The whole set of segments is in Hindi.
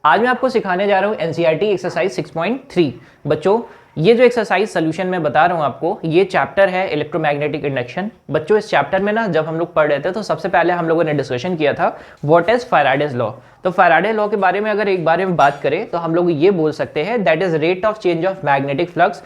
आज मैं आपको सिखाने जा रहा हूँ एनसीईआरटी एक्सरसाइज 6.3। बच्चों, ये जो एक्सरसाइज सोल्यूशन मैं बता रहा हूँ आपको, ये चैप्टर है इलेक्ट्रोमैग्नेटिक इंडक्शन। बच्चों, इस चैप्टर में ना जब हम लोग पढ़ रहे थे तो सबसे पहले हम लोगों ने डिस्कशन किया था व्हाट इज फैराडेज लॉ। तो फैराडे लॉ के बारे में अगर एक बारे में बात करें तो हम लोग ये बोल सकते हैं that is rate of change of magnetic flux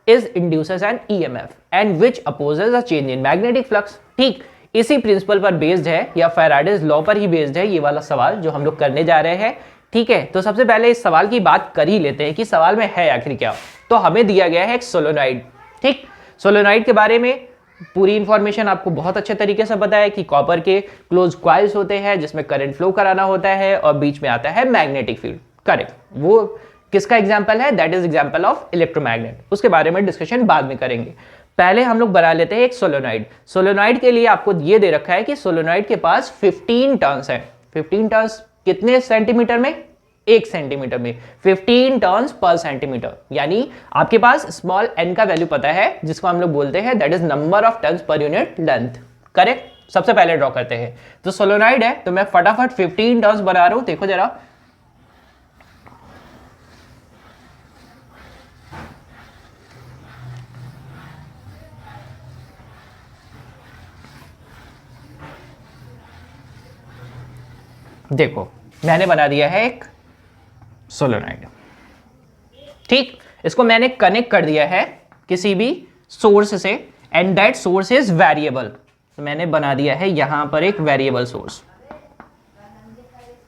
is induces an EMF and which opposes a change in magnetic flux. ठीक इसी प्रिंसिपल पर बेस्ड है या फैराडेज लॉ पर ही बेस्ड है ये वाला सवाल जो हम लोग करने जा रहे हैं। ठीक है, तो सबसे पहले इस सवाल की बात कर ही लेते हैं कि सवाल में है आखिर क्या। तो हमें दिया गया है एक सोलेनॉइड। ठीक, सोलेनॉइड के बारे में पूरी इंफॉर्मेशन आपको बहुत अच्छे तरीके से पता है कि कॉपर के क्लोज कॉइल्स होते हैं जिसमें करंट फ्लो कराना होता है और बीच में आता है मैग्नेटिक फील्ड। करेक्ट, वो किसका एग्जाम्पल है? That is example of electromagnet. उसके बारे में डिस्कशन बाद में करेंगे। पहले हम लोग बना लेते हैं एक सोलेनॉइड। सोलेनॉइड के लिए आपको ये दे रखा है कि सोलेनॉइड के पास 15 टर्न्स है। 15 टर्न्स कितने सेंटीमीटर में? 1 सेंटीमीटर में। 15 टर्न्स पर सेंटीमीटर, यानी आपके पास स्मॉल n का वैल्यू पता है जिसको हम लोग बोलते हैं that is number of turns per unit length. Correct, सबसे पहले ड्रॉ करते हैं। तो सोलेनॉइड है तो मैं फटाफट 15 टर्न्स बना रहा हूं। देखो जरा, देखो मैंने बना दिया है एक सोलेनॉइड। ठीक, इसको मैंने कनेक्ट कर दिया है किसी भी सोर्स से and that source is variable. तो मैंने बना दिया है यहां पर एक वेरिएबल सोर्स।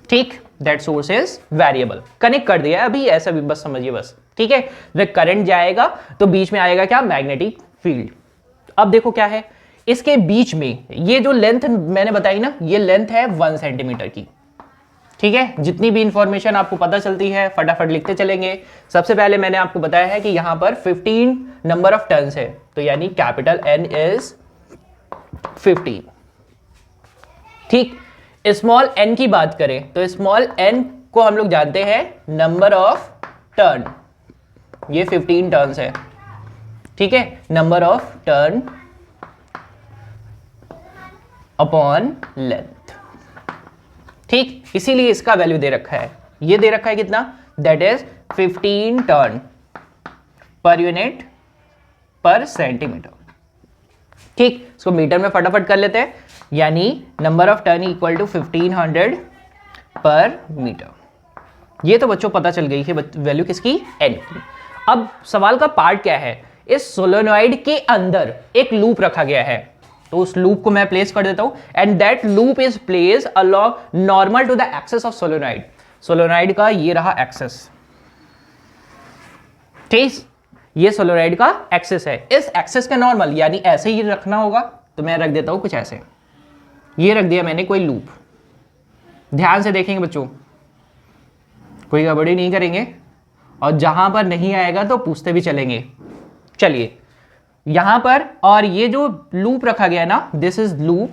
ठीक, that source is variable, connect कर दिया है अभी, ऐसा भी बस समझिए बस। ठीक है, जब करंट जाएगा तो बीच में आएगा क्या? Magnetic field. अब देखो क्या है इसके बीच में, ये जो लेंथ मैंने बताई ना, ये लेंथ है 1 सेंटीमीटर की। ठीक है, जितनी भी इंफॉर्मेशन आपको पता चलती है फटाफट लिखते चलेंगे। सबसे पहले मैंने आपको बताया है कि यहां पर 15 नंबर ऑफ टर्न्स है, तो यानी कैपिटल N इज 15। ठीक, स्मॉल n की बात करें तो स्मॉल n को हम लोग जानते हैं नंबर ऑफ टर्न। ये 15 टर्न्स है। ठीक है, number of turn upon length. ठीक, इसीलिए इसका वैल्यू दे रखा है, ये दे रखा है कितना? That is 15 turn per unit per centimetre. ठीक, इसको मीटर में फटाफट कर लेते हैं, यानी number of turn equal to 1500 per metre. ये तो बच्चों पता चल गई है वैल्यू किसकी? n की। अब सवाल का पार्ट क्या है? इस सोलेनॉइड के अंदर एक लूप रखा गया है, तो उस लूप को मैं प्लेस कर देता हूं and that loop is place along normal to the axis of solenoid. Solenoid का ये रहा एक्सेस। ठीक, ये सोलेनॉइड का एक्सेस है। इस एक्सेस का नॉर्मल यानी ऐसे ही रखना होगा, तो मैं रख देता हूं कुछ ऐसे। ये रख दिया मैंने कोई लूप। ध्यान से देखेंगे बच्चों, कोई गड़बड़ी नहीं करेंगे, और जहां पर नहीं आएगा तो पूछते भी चलेंगे। चलिए यहां पर, और ये जो लूप रखा गया ना, this is loop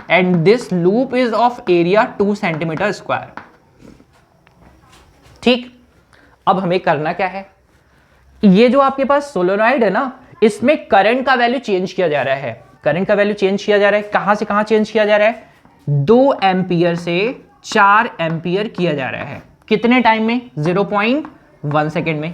and this loop is of area 2 centimetre square. ठीक, अब हमें करना क्या है? ये जो आपके पास सोलेनॉइड है ना, इसमें करंट का वैल्यू चेंज किया जा रहा है। करंट का वैल्यू चेंज किया जा रहा है, कहां से कहां चेंज किया जा रहा है? 2 एम्पियर से 4 एम्पियर किया जा रहा है। कितने टाइम में? 0.1 सेकेंड में।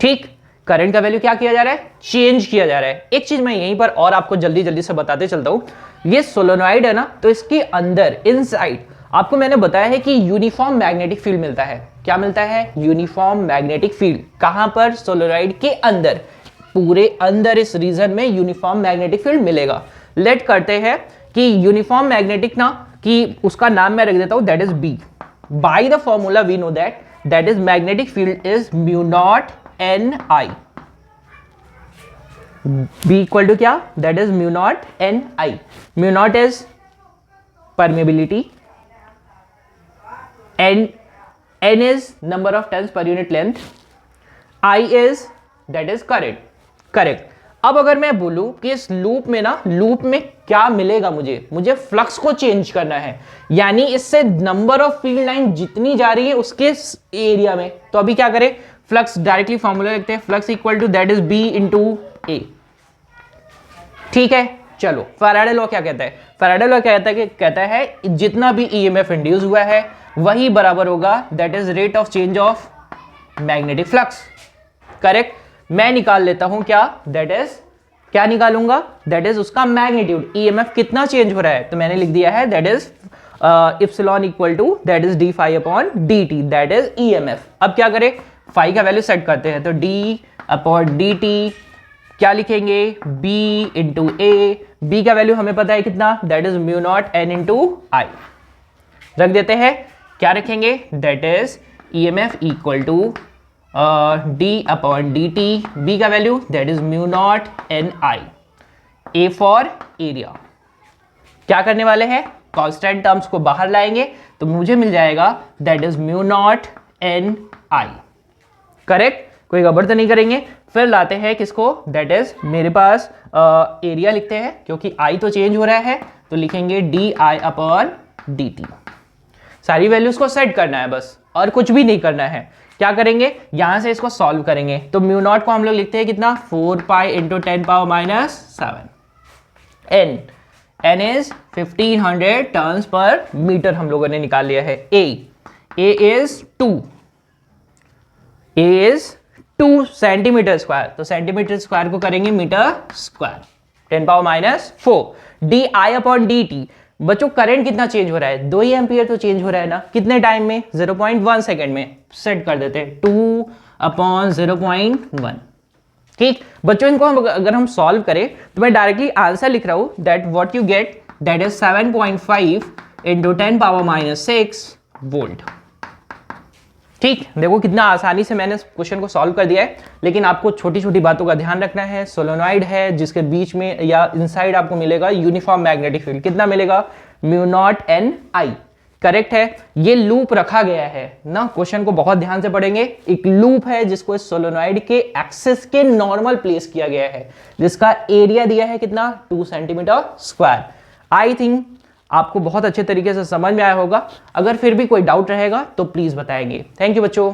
ठीक, करंट का वैल्यू क्या किया जा रहा है? चेंज किया जा रहा है। एक चीज मैं यहीं पर और आपको जल्दी जल्दी से बताते चलता हूं, ये सोलेनॉइड है ना, तो इसके अंदर इनसाइड आपको मैंने बताया है कि यूनिफॉर्म मैग्नेटिक फील्ड मिलता है। क्या मिलता है? Uniform magnetic field. कहां पर? सोलेनॉइड के अंदर, पूरे अंदर इस रीजन में यूनिफॉर्म मैग्नेटिक फील्ड मिलेगा। लेट करते हैं कि यूनिफॉर्म मैग्नेटिक ना, कि उसका नाम मैं रख देता हूं that is B. By the formula we know that is magnetic field is mu naught Ni। B equal to क्या? That is mu naught Ni। Mu naught is permeability, N is number of turns per unit length, I is that is current. Correct. अब अगर मैं बोलूं कि इस लूप में ना, लूप में क्या मिलेगा? मुझे फ्लक्स को चेंज करना है, यानी इससे नंबर ऑफ फील्ड लाइन जितनी जा रही है उसके एरिया में। तो अभी क्या करें? फ्लक्स डायरेक्टली फॉर्मूला लिखते हैं, flux equal to that is B into A. ठीक है, चलो फैराडे लॉ क्या कहता है? फैराडे लॉ क्या कहता है जितना भी ईएमएफ इंड्यूस हुआ है वही बराबर होगा that is rate of change of magnetic flux. Correct. मैं निकाल लेता हूं क्या, दैट इज क्या निकालूंगा, दैट इज उसका मैग्नीट्यूड, ईएमएफ कितना चेंज हो रहा है। तो मैंने लिख दिया है that is epsilon equal to that is d phi upon D t, that is EMF. अब क्या करें, फाई का वैल्यू सेट करते हैं, तो डी अपॉन डी टी क्या लिखेंगे, b इंटू ए, बी का वैल्यू हमें पता है कितना, that is mu naught N into I. रख देते हैं, क्या रखेंगे, that is E M F equal to D upon D T, B का value that is mu naught N I, A for area. क्या करने वाले हैं, कांस्टेंट टर्म्स को बाहर लाएंगे तो मुझे मिल जाएगा that is mu naught N I. Correct, कोई गड़बड़ तो नहीं करेंगे। फिर लाते हैं किसको, दैट इज मेरे पास एरिया लिखते हैं क्योंकि आई तो चेंज हो रहा है, तो लिखेंगे D I upon D T. सारी वैल्यूज को सेट करना है बस, और कुछ भी नहीं करना है। क्या करेंगे, यहां से इसको सॉल्व करेंगे, तो म्यू नॉट को हम लोग लिखते हैं कितना, 4 pi into 10 power minus 7। N is 1500 turns per metre हम लोगों ने निकाल लिया है। A is 2, A is 2 centimetre square, तो सेंटीमीटर स्क्वायर को करेंगे metre square, 10 power minus 4। D I upon D T, बच्चों करंट कितना चेंज हो रहा है, 2 एम्पियर तो चेंज हो रहा है ना, कितने टाइम में, 0.1 सेकेंड में। सेट कर देते हैं 2 अपॉन 0.1। ठीक बच्चों, इनको अगर हम सॉल्व करें तो मैं डायरेक्टली आंसर लिख रहा हूं, that what you get that is 7.5 into 10 power minus 6 volt. ठीक, देखो कितना आसानी से मैंने क्वेश्चन को सॉल्व कर दिया है, लेकिन आपको छोटी छोटी बातों का ध्यान रखना है। सोलेनॉइड है जिसके बीच में या इनसाइड आपको मिलेगा यूनिफॉर्म मैग्नेटिक फील्ड, कितना मिलेगा, म्यू नॉट एन आई। करेक्ट है, ये लूप रखा गया है ना, क्वेश्चन को बहुत ध्यान से पढ़ेंगे। एक लूप है जिसको सोलेनॉइड के एक्सिस के नॉर्मल प्लेस किया गया है, जिसका एरिया दिया है कितना, 2 सेंटीमीटर स्क्वायर। आई थिंक आपको बहुत अच्छे तरीके से समझ में आया होगा। अगर फिर भी कोई डाउट रहेगा तो प्लीज बताएंगे। थैंक यू बच्चों।